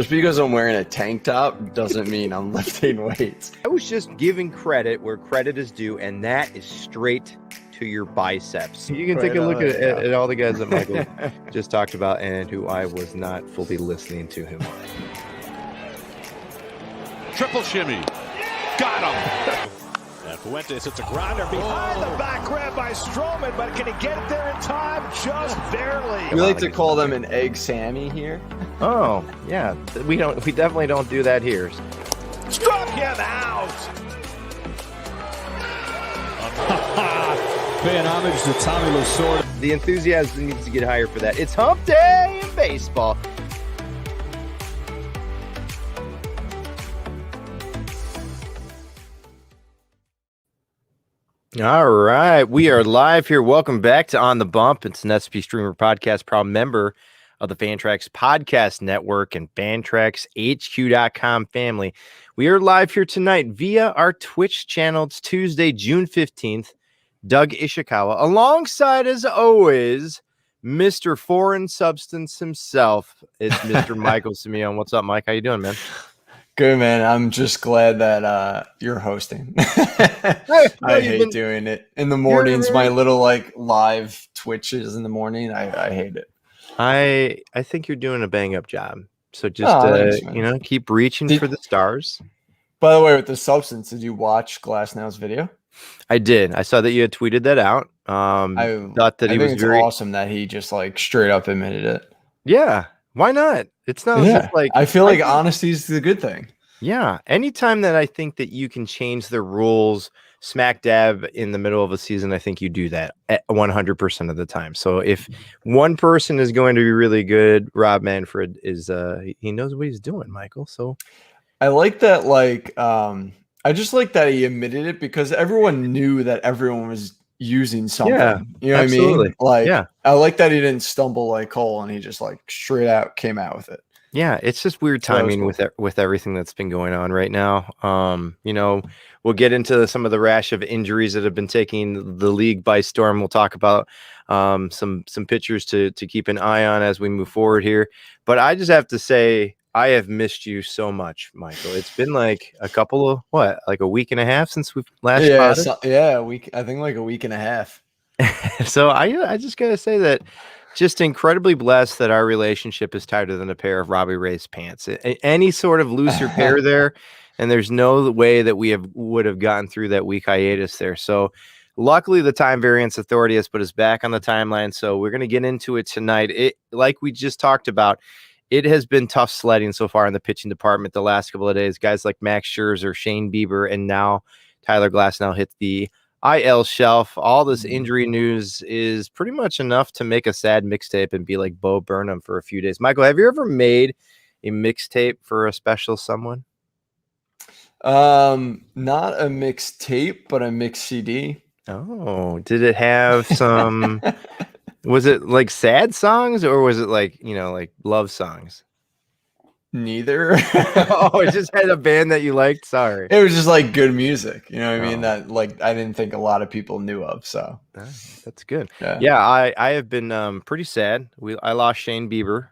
Just because I'm wearing a tank top doesn't mean I'm lifting weights. I was just giving credit where credit is due, and that is straight to your biceps. You can take a look at all the guys that Michael just talked about and who I was not fully listening to him. Triple shimmy. Got him. And Fuentes, it's a grinder behind the back rim by Strowman, but can he get it there in time? Just barely. We like to call them an egg Sammy here. Oh, yeah. We definitely don't do that here. Struck him out. Paying homage to Tommy Lasorda. The enthusiasm needs to get higher for that. It's hump day in baseball. All right, we are live here. Welcome back to On the Bump. It's an SP Streamer Podcast, proud member of the Fantrax Podcast Network and FantraxHQ.com family. We are live here tonight via our Twitch channel. It's Tuesday, June 15th. Doug Ishikawa, alongside, as always, Mr. Foreign Substance himself. It's Mr. Michael Simione. What's up, Mike? How you doing, man? Good, man. I'm just glad that you're hosting. I hate doing it in the mornings. My little live Twitches in the morning. I hate it. I think you're doing a bang up job. So just thanks, keep reaching for the stars. By the way, with the substance, did you watch Glassnow's video? I did. I saw that you had tweeted that out. I thought that I he think was it's awesome that he just straight up admitted it. Yeah. Why not? It's not just I feel like honesty is the good thing. Yeah. Anytime that I think that you can change the rules smack dab in the middle of a season, I think you do that at 100% of the time. So if one person is going to be really good, Rob Manfred is he knows what he's doing, Michael. So I like that. I just like that he admitted it because everyone knew that everyone was using something. Yeah, you know absolutely. What I mean? I like that he didn't stumble like Cole and he just straight out came out with it. Yeah, it's just weird timing with everything that's been going on right now. We'll get into some of the rash of injuries that have been taking the league by storm. We'll talk about some pitchers to keep an eye on as we move forward here. But I just have to say, I have missed you so much, Michael. It's been a week and a half since we've last a week. I think a week and a half. So I just gotta say that just incredibly blessed that our relationship is tighter than a pair of Robbie Ray's pants. Any sort of looser pair there, and there's no way that we would have gotten through that week hiatus there. So luckily the Time Variance Authority has put us back on the timeline. So we're gonna get into it tonight. Like we just talked about. It has been tough sledding so far in the pitching department the last couple of days. Guys like Max Scherzer, Shane Bieber, and now Tyler Glasnow hit the IL shelf. All this injury news is pretty much enough to make a sad mixtape and be like Bo Burnham for a few days. Michael, have you ever made a mixtape for a special someone? Not a mixtape, but a mixed CD. Oh, did it have some... Was it sad songs or was it love songs? Neither. Oh, it just had a band that you liked. Sorry. It was just good music. You know what I mean? That I didn't think a lot of people knew of. So that's good. Yeah. I have been pretty sad. I lost Shane Bieber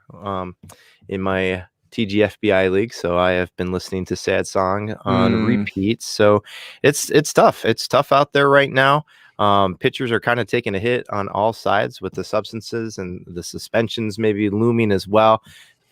in my TGFBI league. So I have been listening to sad song on repeat. So it's tough. It's tough out there right now. Pitchers are kind of taking a hit on all sides with the substances and the suspensions maybe looming as well.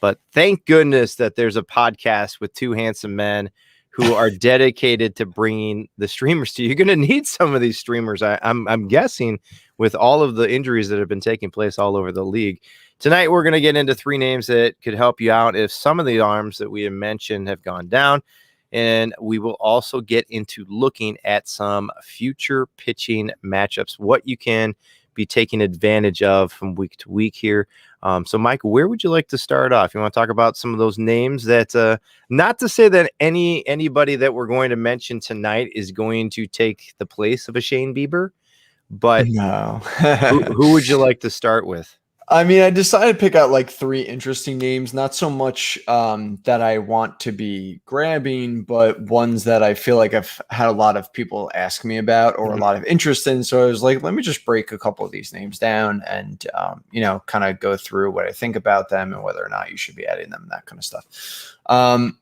But thank goodness that there's a podcast with two handsome men who are dedicated to bringing the streamers to you. You're going to need some of these streamers, I'm guessing, with all of the injuries that have been taking place all over the league. Tonight, we're going to get into three names that could help you out if some of the arms that we have mentioned have gone down. And we will also get into looking at some future pitching matchups, what you can be taking advantage of from week to week here. So, Mike, where would you like to start off? You want to talk about some of those names that, not to say that anybody that we're going to mention tonight is going to take the place of a Shane Bieber, but no. who would you like to start with? I mean, I decided to pick out like 3 interesting names, not so much that I want to be grabbing, but ones that I feel like I've had a lot of people ask me about or a lot of interest in. So I was like, let me just break a couple of these names down and, kind of go through what I think about them and whether or not you should be adding them and that kind of stuff.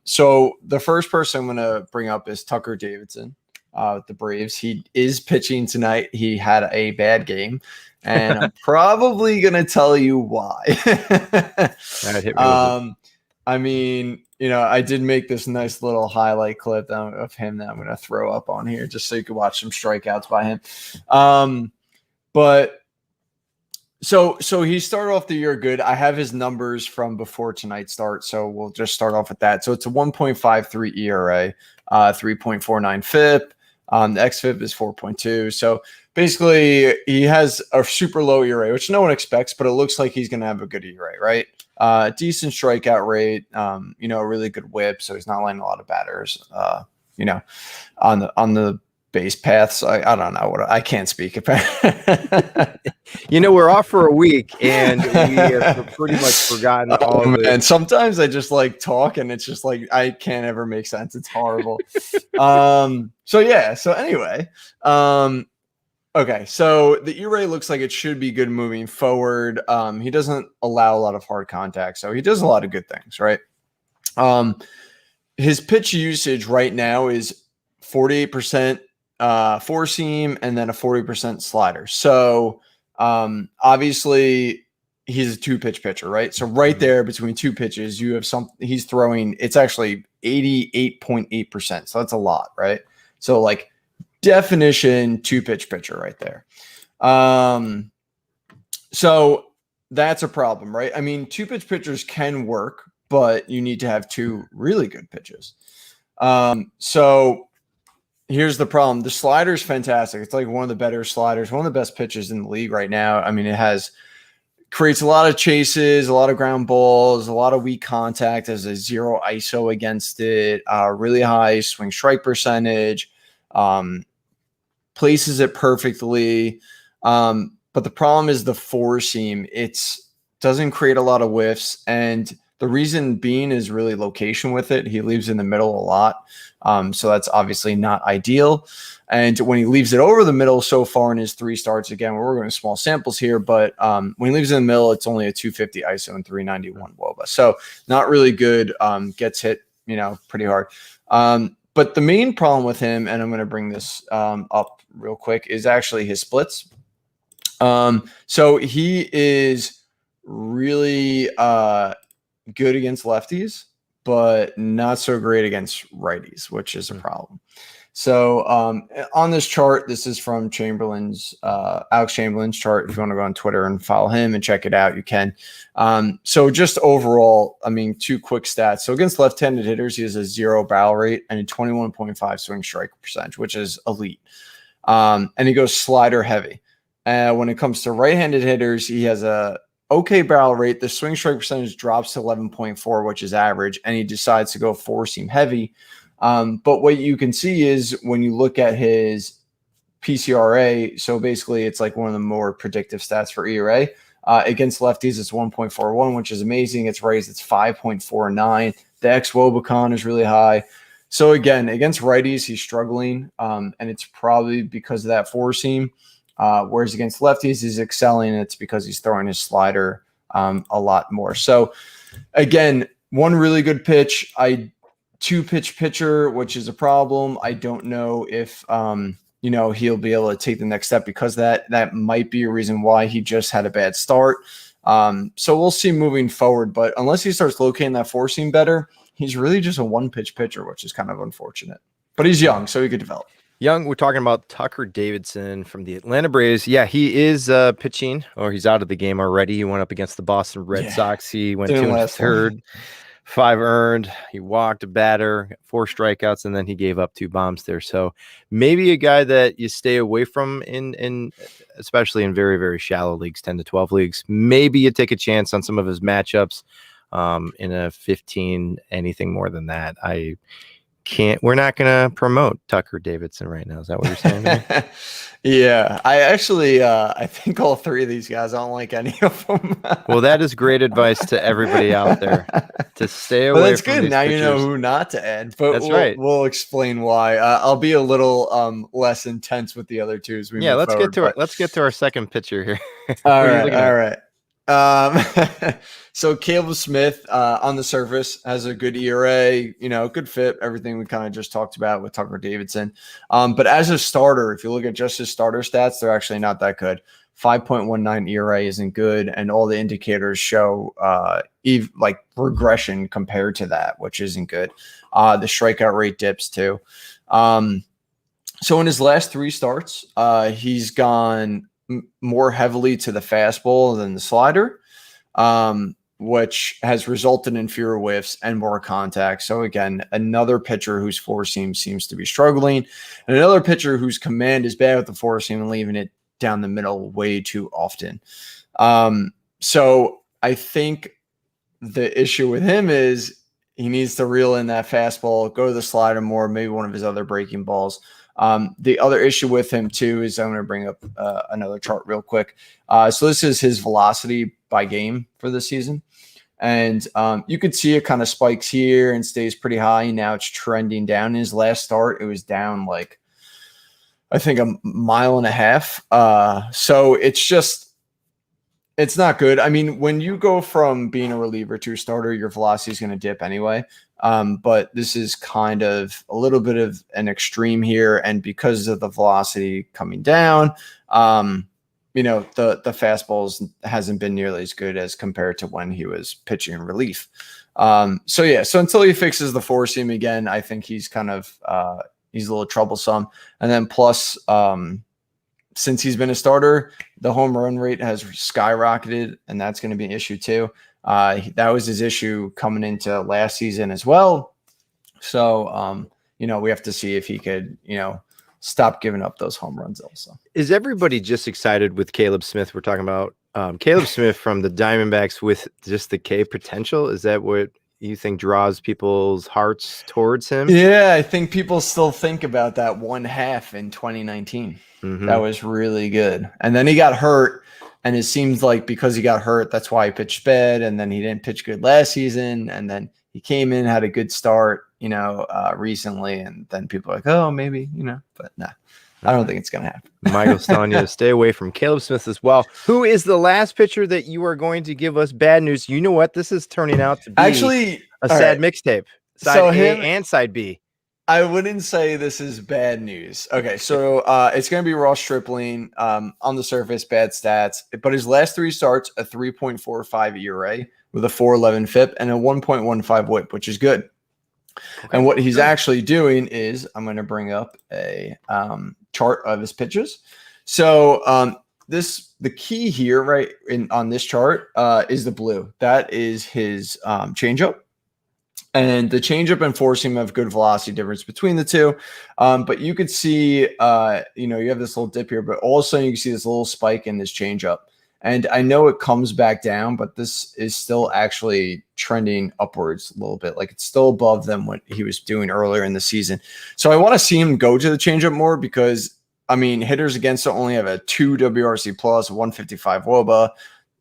So the first person I'm going to bring up is Tucker Davidson with the Braves. He is pitching tonight. He had a bad game. And I'm probably going to tell you why. That hit me I mean, I did make this nice little highlight clip of him that I'm going to throw up on here just so you can watch some strikeouts by him. But so he started off the year good. I have his numbers from before tonight's start, so we'll just start off with that. So it's a 1.53 ERA, 3.49 FIP. The xFIP is 4.2. So basically, he has a super low ERA, which no one expects, but it looks like he's going to have a good ERA, right? Decent strikeout rate, a really good whip, so he's not letting a lot of batters, on the base paths. I don't know what I can't speak about. We're off for a week, and we have pretty much forgotten all of it. And sometimes I just like talk, and it's just like I can't ever make sense. It's horrible. So anyway, okay, so the ERA looks like it should be good moving forward. He doesn't allow a lot of hard contact, so he does a lot of good things, right? His pitch usage right now is 48% four seam and then a 40% slider. So obviously he's a 2-pitch pitcher, right? So right there between 2 pitches, you have he's throwing, it's actually 88.8%. So that's a lot, right? So like definition 2-pitch pitcher right there. So that's a problem, right? I mean, 2-pitch pitchers can work, but you need to have 2 really good pitches. So here's the problem. The slider is fantastic. It's like one of the better sliders, one of the best pitches in the league right now. I mean, creates a lot of chases, a lot of ground balls, a lot of weak contact, has a 0 ISO against it, really high swing strike percentage, places it perfectly. But the problem is the 4 seam. It doesn't create a lot of whiffs, and the reason being is really location with it. He leaves in the middle a lot. So that's obviously not ideal. And when he leaves it over the middle so far in his 3 starts, again, we're going to small samples here, but when he leaves in the middle, it's only a 250 ISO and 391 WOBA. So not really good. Gets hit, pretty hard. But the main problem with him, and I'm going to bring this up real quick, is actually his splits. So he is really good against lefties, but not so great against righties, which is a problem. So on this chart, this is from Alex Chamberlain's chart. If you want to go on Twitter and follow him and check it out, you can. So just overall, I mean, 2 quick stats. So against left-handed hitters, he has a 0 barrel rate and a 21.5 swing strike percentage, which is elite. And he goes slider heavy. When it comes to right-handed hitters, he has a okay barrel rate. The swing strike percentage drops to 11.4, which is average, and he decides to go 4 seam heavy. But what you can see is when you look at his PCRA, so basically it's like one of the more predictive stats for ERA. Against lefties, it's 1.41, which is amazing. It's righties, it's 5.49. The xWOBA is really high. So again, against righties, he's struggling, and it's probably because of that 4 seam. Whereas against lefties, he's excelling. It's because he's throwing his slider a lot more. So again, one really good pitch. 2-pitch pitcher, which is a problem. I don't know if he'll be able to take the next step because that might be a reason why he just had a bad start. So we'll see moving forward. But unless he starts locating that 4 seam better, he's really just a 1-pitch pitcher, which is kind of unfortunate. But he's young, so he could develop. Young, we're talking about Tucker Davidson from the Atlanta Braves. Yeah, he is pitching, or he's out of the game already. He went up against the Boston Red Sox. He went 2 1/3, 5 earned. He walked a batter, 4 strikeouts, and then he gave up 2 bombs there. So maybe a guy that you stay away from in especially in very, very shallow leagues, 10 to 12 leagues. Maybe you take a chance on some of his matchups in a 15, anything more than that. I we're not going to promote Tucker Davidson right now. Is that what you're saying to me? Yeah, I actually, I think all three of these guys, I don't like any of them. Well, that is great advice to everybody out there to stay away that's from good. these Now pitchers. you know who not to add, but That's right. We'll explain why. I'll be a little less intense with the other two as we move let's forward, let's get to our second pitcher here. All right. So Caleb Smith on the surface has a good ERA, good fit, everything we kind of just talked about with Tucker Davidson. But as a starter, if you look at just his starter stats, they're actually not that good. 5.19 ERA isn't good, and all the indicators show like regression compared to that, which isn't good. The strikeout rate dips too. So in his last 3 starts, he's gone more heavily to the fastball than the slider, which has resulted in fewer whiffs and more contact. So again, another pitcher whose four seam seems to be struggling, and another pitcher whose command is bad with the four seam and leaving it down the middle way too often. So I think the issue with him is he needs to reel in that fastball, go to the slider more, maybe one of his other breaking balls. The other issue with him too is I'm going to bring up another chart real quick. So this is his velocity by game for the season. And you could see it kind of spikes here and stays pretty high. Now it's trending down. In his last start, it was down like, I think, 1.5 miles. So it's not good. I mean, when you go from being a reliever to a starter, your velocity is going to dip anyway. But this is kind of a little bit of an extreme here. And because of the velocity coming down, the fastballs hasn't been nearly as good as compared to when he was pitching in relief. So until he fixes the four seam again, I think he's kind of, he's a little troublesome. And then plus, since he's been a starter, the home run rate has skyrocketed, and that's going to be an issue too. That was his issue coming into last season as well. So, we have to see if he could, stop giving up those home runs also. Is everybody just excited with Caleb Smith? We're talking about Caleb Smith from the Diamondbacks with just the K potential. Is that what you think draws people's hearts towards him? Yeah, I think people still think about that 1/2 in 2019. Mm-hmm. That was really good. And then he got hurt, and it seems like because he got hurt, that's why he pitched bad, and then he didn't pitch good last season, and then he came in, had a good start, recently, and then people are like, oh, maybe, but nah. I don't think it's going to happen. Michael's telling you to stay away from Caleb Smith as well. Who is the last pitcher that you are going to give us bad news? You know what? This is turning out to be actually a sad mixtape. Side A and side B. I wouldn't say this is bad news. Okay, so it's going to be Ross Stripling. On the surface, bad stats. But his last 3 starts, a 3.45 ERA with a 4.11 FIP and a 1.15 WHIP, which is good. Okay. And what he's actually doing is, I'm going to bring up a chart of his pitches. So the key here, right, on this chart is the blue. That is his changeup. And the changeup and four seam have good velocity difference between the two. But you could see, you have this little dip here, but all of a sudden you can see this little spike in this changeup. And I know it comes back down, but this is still actually trending upwards a little bit. Like it's still above than what he was doing earlier in the season. So I want to see him go to the changeup more because, hitters against it only have a 2 WRC plus, 155 WOBA,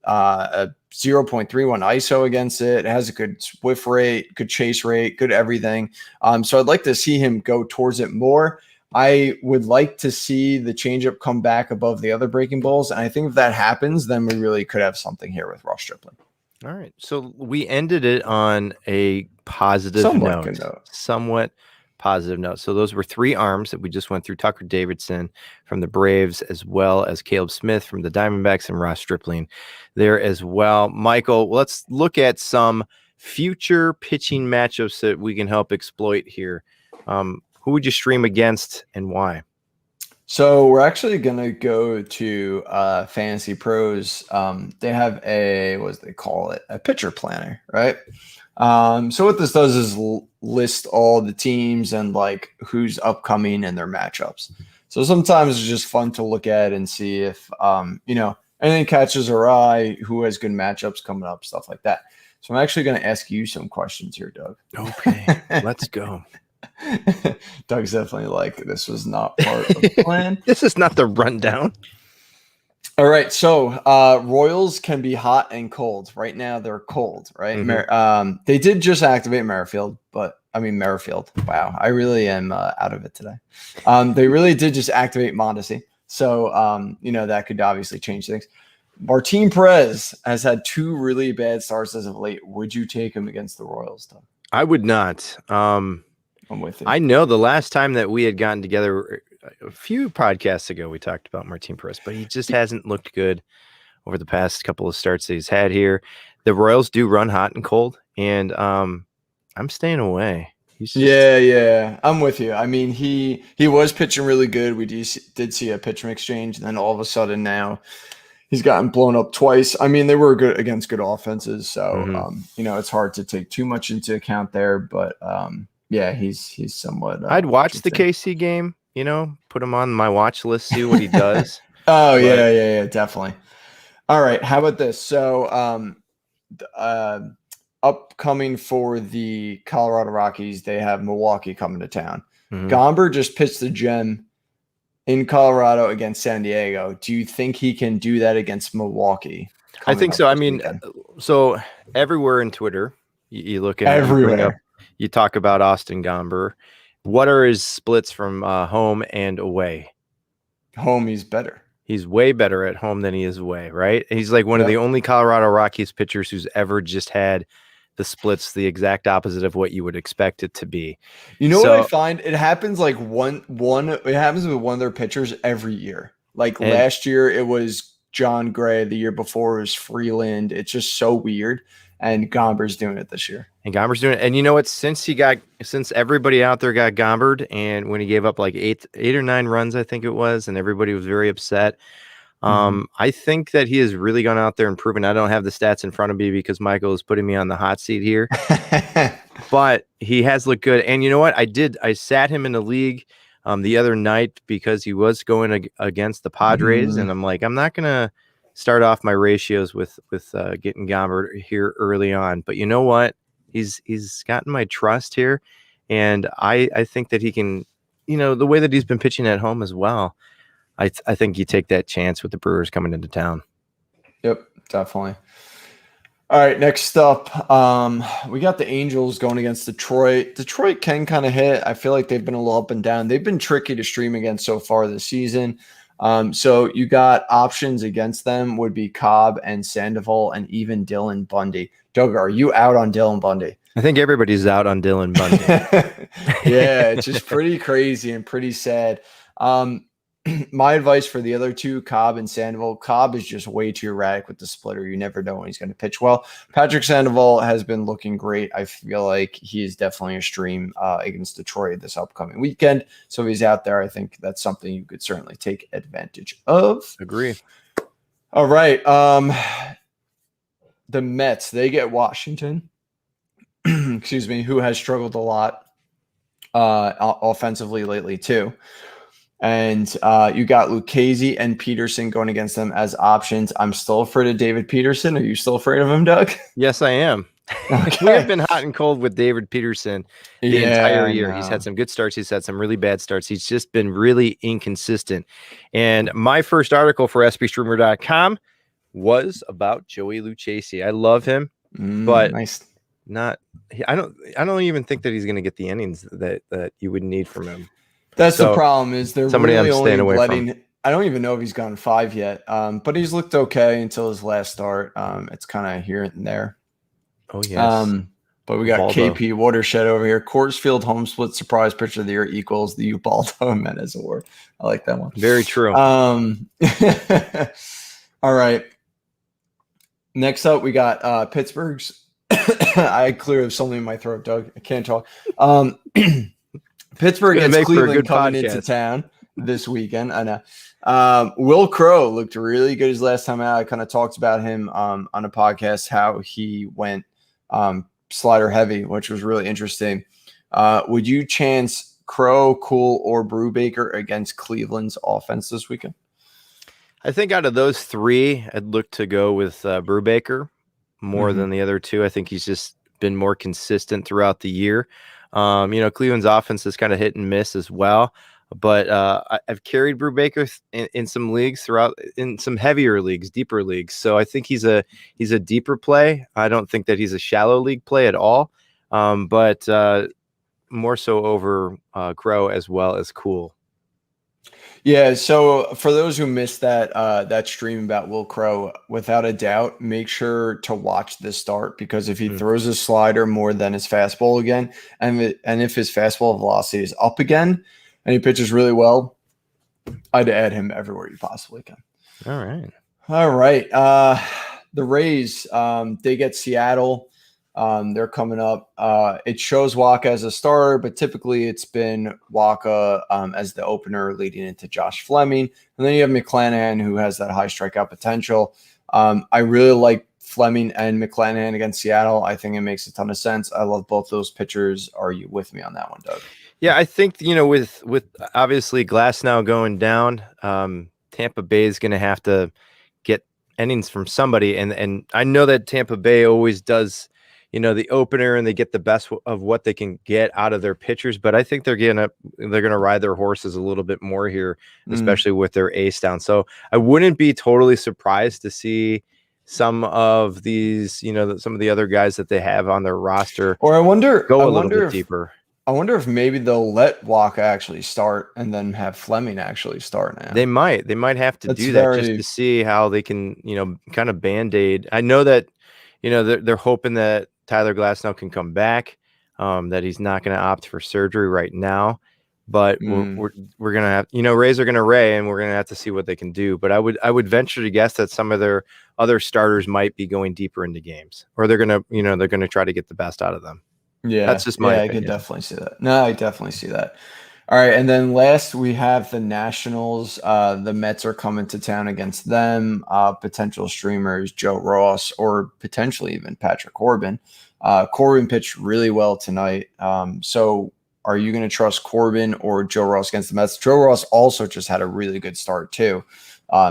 a 0.31 ISO against it. It has a good whiff rate, good chase rate, good everything. So I'd like to see him go towards it more. I would like to see the changeup come back above the other breaking balls. And I think if that happens, then we really could have something here with Ross Stripling. All right. So we ended it on a positive somewhat positive note. So those were 3 arms that we just went through: Tucker Davidson from the Braves, as well as Caleb Smith from the Diamondbacks, and Ross Stripling there as well. Michael, let's look at some future pitching matchups that we can help exploit here. Who would you stream against and why? So we're actually going to go to Fantasy Pros. They have a pitcher planner, right? So what this does is list all the teams and like who's upcoming and their matchups. So sometimes it's just fun to look at and see if, anything catches our eye, who has good matchups coming up, stuff like that. So I'm actually going to ask you some questions here, Doug. Okay, let's go. Doug's definitely like, this was not part of the plan. This is not the rundown. All right, so Royals can be hot and cold. Right now, they're cold, right? Mhm. They did just activate Merrifield. Wow, I really am out of it today. They really did just activate Mondesi. So, that could obviously change things. Martin Perez has had 2 really bad starts as of late. Would you take him against the Royals, Doug? I would not. I'm with you. I know the last time that we had gotten together a few podcasts ago, we talked about Martin Perez, but he just hasn't looked good over the past couple of starts that he's had here. The Royals do run hot and cold, and I'm staying away. Yeah, I'm with you. I mean, he was pitching really good. We did see a pitching exchange, and then all of a sudden now he's gotten blown up twice. I mean, they were good against good offenses, so it's hard to take too much into account there. But yeah, he's somewhat. I'd watch the KC game. Put him on my watch list, see what he does. Yeah, definitely. All right, how about this? So, upcoming for the Colorado Rockies, they have Milwaukee coming to town. Mhm. Gomber just pitched the gem in Colorado against San Diego. Do you think he can do that against Milwaukee? I think so. I mean, so everywhere in Twitter, you look at everywhere. You talk about Austin Gomber. What are his splits from home and away? Home, he's better. He's way better at home than he is away, right? He's like one of the only Colorado Rockies pitchers who's ever just had the splits the exact opposite of what you would expect it to be. What I find? It happens like it happens with one of their pitchers every year. Like last year it was John Gray, the year before it was Freeland. It's just so weird. And Gomber's doing it this year. And Gomber's doing it. And you know what? Since everybody out there got Gombered, and when he gave up like eight or 9 runs, I think it was, and everybody was very upset. I think that he has really gone out there and proven. I don't have the stats in front of me because Michael is putting me on the hot seat here, but he has looked good. And you know what? I sat him in the league the other night because he was going against the Padres, and I'm like, I'm not gonna start off my ratios with getting Gomber here early on. But you know what? He's gotten my trust here, and I think that he can. The way that he's been pitching at home as well. I think you take that chance with the Brewers coming into town. Yep, definitely. All right, next up, we got the Angels going against Detroit. Detroit can kind of hit. I feel like they've been a little up and down. They've been tricky to stream against so far this season. So you got options against them would be Cobb and Sandoval and even Dylan Bundy. Doug, are you out on Dylan Bundy? I think everybody's out on Dylan Bundy. Yeah, it's just pretty crazy and pretty sad. My advice for the other two, Cobb and Sandoval, Cobb is just way too erratic with the splitter. You never know when he's going to pitch well. Patrick Sandoval has been looking great. I feel like he is definitely a stream against Detroit this upcoming weekend. So if he's out there, I think that's something you could certainly take advantage of. Agree. All right. The Mets, they get Washington, excuse me, who has struggled a lot offensively lately too. And you got Lucchesi and Peterson going against them as options. I'm still afraid of David Peterson. Are you still afraid of him, Doug? Yes, I am. Okay. We have been hot and cold with David Peterson the entire year. He's had some good starts. He's had some really bad starts. He's just been really inconsistent. And my first article for SBStreamer.com was about Joey Lucchesi. I love him, but I don't even think that he's going to get the innings that you would need from him. That's the problem is they're somebody really I'm staying away from. I don't even know if he's gone 5 yet, but he's looked okay until his last start. It's kind of here and there. Oh, yes. But we got Ubaldo. KP Watershed over here. Coors Field home split surprise pitcher of the year equals the Ubaldo Jimenez Award. I like that one. Very true. All right. Next up, we got Pittsburgh's. I clearly have something in my throat, Doug. I can't talk. Pittsburgh gets Cleveland coming into town this weekend. I know. Will Crowe looked really good his last time out. I kind of talked about him on a podcast, how he went slider heavy, which was really interesting. Would you chance Crowe, Cool, or Brubaker against Cleveland's offense this weekend? I think out of those 3, I'd look to go with Brubaker more than the other 2. I think he's just been more consistent throughout the year. Cleveland's offense is kind of hit and miss as well. But I've carried Brubaker in some leagues in some heavier leagues, deeper leagues. So I think he's a deeper play. I don't think that he's a shallow league play at all. But more so over Crow as well as Cool. Yeah, so for those who missed that stream about Will Crow, without a doubt, make sure to watch this start, because if he throws his slider more than his fastball again, and if his fastball velocity is up again, and he pitches really well, I'd add him everywhere you possibly can. All right. The Rays, they get Seattle. They're coming up. It shows Waka as a starter, but typically it's been Waka as the opener leading into Josh Fleming. And then you have McClanahan, who has that high strikeout potential. I really like Fleming and McClanahan against Seattle. I think it makes a ton of sense. I love both those pitchers. Are you with me on that one, Doug? Yeah, I think, with obviously Glasnow going down, Tampa Bay is going to have to get innings from somebody. And I know that Tampa Bay always does, the opener, and they get the best of what they can get out of their pitchers. But I think they're going to ride their horses a little bit more here, especially with their ace down. So I wouldn't be totally surprised to see some of these, some of the other guys that they have on their roster. Or I wonder a little bit deeper. I wonder if maybe they'll let Waka actually start and then have Fleming actually start now. They might have to do that just to see how they can, kind of Band-Aid. I know that, they're hoping that Tyler Glasnow can come back, that he's not going to opt for surgery right now, but we're going to have, Rays are going to Ray, and we're going to have to see what they can do. But I would venture to guess that some of their other starters might be going deeper into games, or they're going to try to get the best out of them. Yeah, that's just my opinion. I could definitely see that. No, I definitely see that. All right, and then last we have the Nationals. The Mets are coming to town against them. Potential streamers, Joe Ross, or potentially even Patrick Corbin. Corbin pitched really well tonight. So are you going to trust Corbin or Joe Ross against the Mets? Joe Ross also just had a really good start too.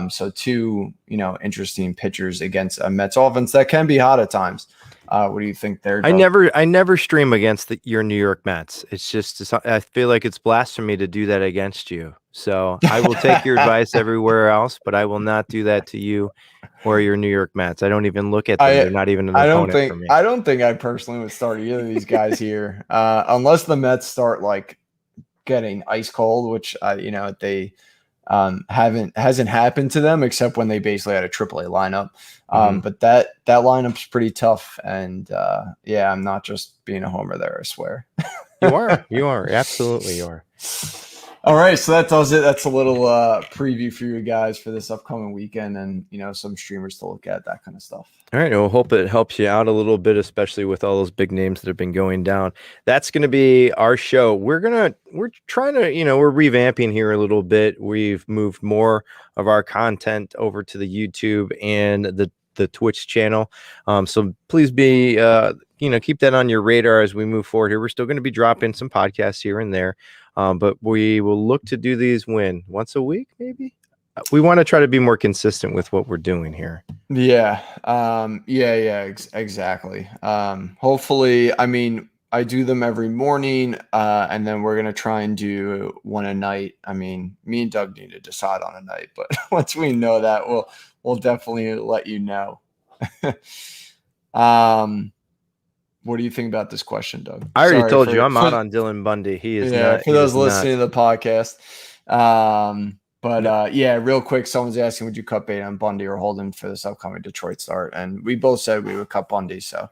So two, interesting pitchers against a Mets offense that can be hot at times. What do you think there, Doug? I never stream against your New York Mets. It's just, I feel like it's blasphemy to do that against you. So I will take your advice everywhere else, but I will not do that to you or your New York Mets. I don't even look at them. They're not even an opponent for me. I don't think I personally would start either of these guys here, unless the Mets start like getting ice cold, which they hasn't happened to them except when they basically had a AAA lineup. But that lineup's pretty tough, and I'm not just being a homer there, I swear. You are absolutely, you are. All right, so that does it. That's a little preview for you guys for this upcoming weekend, and some streamers to look at, that kind of stuff. All right, well, hope it helps you out a little bit, especially with all those big names that have been going down. That's going to be our show. We're trying to, we're revamping here a little bit. We've moved more of our content over to the YouTube and the Twitch channel. So please be, keep that on your radar as we move forward here. We're still going to be dropping some podcasts here and there. But we will look to do these once a week, maybe. We want to try to be more consistent with what we're doing here. Yeah. Exactly. Hopefully, I do them every morning, and then we're going to try and do one a night. Me and Doug need to decide on a night, but once we know that, we'll definitely let you know. What do you think about this question, Doug? I already told you I'm out on Dylan Bundy. He is not. For those listening to the podcast. Real quick, someone's asking, would you cut bait on Bundy or hold him for this upcoming Detroit start? And we both said we would cut Bundy. So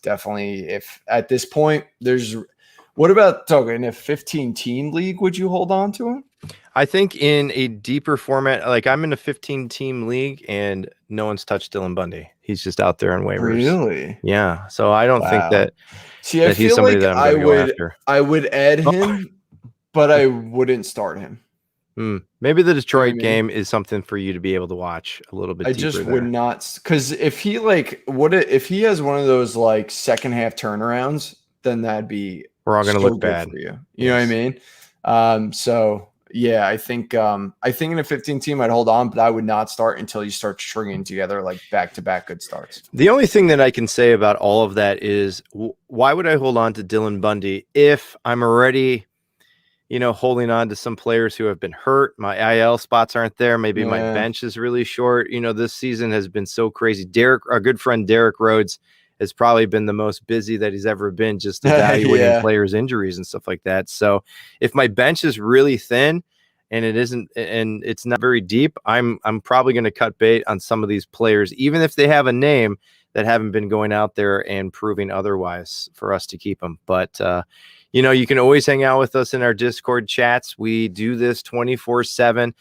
definitely, if at this point what about Doug, in a 15-team league, would you hold on to him? I think in a deeper format, like I'm in a 15-team league and no one's touched Dylan Bundy. He's just out there on waivers. Really? Yeah. So I don't think that, I he's somebody like that I'm going to go after. I would add him, but I wouldn't start him. Maybe the Detroit game is something for you to be able to watch a little bit deeper. I just would not, because if he if he has one of those like second half turnarounds, then that'd be we're all going to look bad for you. You know what I mean? So yeah, I think in a 15 team I'd hold on, but I would not start until you start stringing together like back-to-back good starts. The only thing that I can say about all of that is why would I hold on to Dylan Bundy if I'm already, holding on to some players who have been hurt? My IL spots aren't there. Maybe my bench is really short. This season has been so crazy. Our good friend Derek Rhodes has probably been the most busy that he's ever been, just evaluating players' injuries and stuff like that. So if my bench is really thin and it's not very deep, I'm probably going to cut bait on some of these players, even if they have a name that haven't been going out there and proving otherwise for us to keep them. But, you can always hang out with us in our Discord chats. We do this 24/7.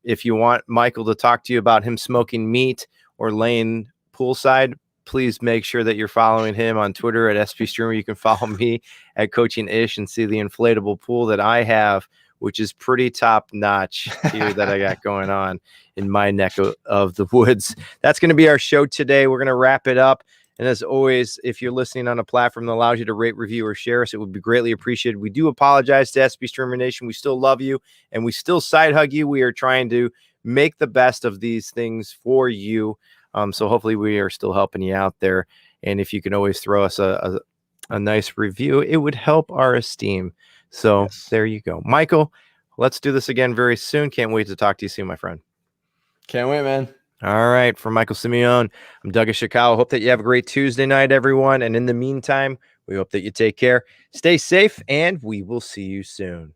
If you want Michael to talk to you about him smoking meat or laying poolside, please make sure that you're following him on Twitter at SP Streamer. You can follow me at Coaching Ish and see the inflatable pool that I have, which is pretty top notch here that I got going on in my neck of the woods. That's going to be our show today. We're going to wrap it up. And as always, if you're listening on a platform that allows you to rate, review, or share us, it would be greatly appreciated. We do apologize to SP Streamer Nation. We still love you and we still side hug you. We are trying to make the best of these things for you. So hopefully we are still helping you out there. And if you can always throw us a nice review, it would help our esteem. So There you go. Michael, let's do this again very soon. Can't wait to talk to you soon, my friend. Can't wait, man. All right. For Michael Simione, I'm Doug Ishikawa. Hope that you have a great Tuesday night, everyone. And in the meantime, we hope that you take care, stay safe, and we will see you soon.